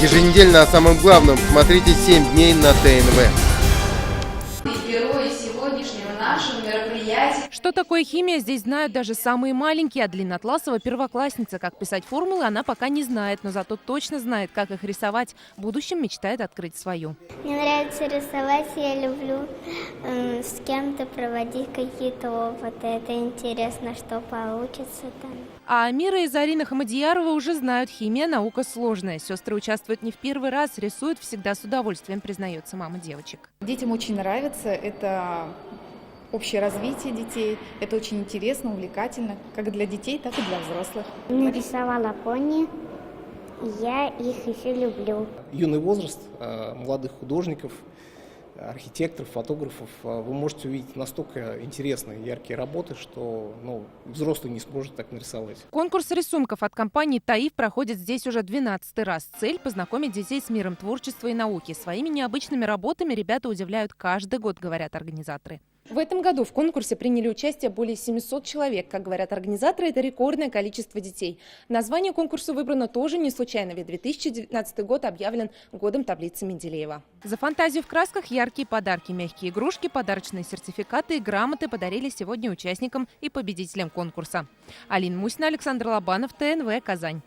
Еженедельно о самом главном смотрите 7 дней на ТНВ. Герои сегодняшнего нашего мероприятия. Что такое химия, здесь знают даже самые маленькие. А Длиннотласова первоклассница. Как писать формулы, она пока не знает, но зато точно знает, как их рисовать. В будущем мечтает открыть свою. Мне нравится рисовать, я люблю с кем-то проводить какие-то опыты. Это интересно, что получится там. А Амира и Зарина Хамадиярова уже знают, химия – наука сложная. Сестры участвуют не в первый раз, рисуют всегда с удовольствием, признается мама девочек. Детям очень нравится, это общее развитие детей, это очень интересно, увлекательно, как для детей, так и для взрослых. Нарисовала пони, я их еще люблю. Юный возраст молодых художников, архитекторов, фотографов, вы можете увидеть настолько интересные, яркие работы, что взрослый не сможет так нарисовать. Конкурс рисунков от компании «Таиф» проходит здесь уже 12-й раз. Цель – познакомить детей с миром творчества и науки. Своими необычными работами ребята удивляют каждый год, говорят организаторы. В этом году в конкурсе приняли участие более 700 человек. Как говорят организаторы, это рекордное количество детей. Название конкурса выбрано тоже не случайно, ведь 2019 год объявлен годом таблицы Менделеева. За фантазию в красках яркие подарки, мягкие игрушки, подарочные сертификаты и грамоты подарили сегодня участникам и победителям конкурса. Алина Мусина, Александр Лобанов, ТНВ, Казань.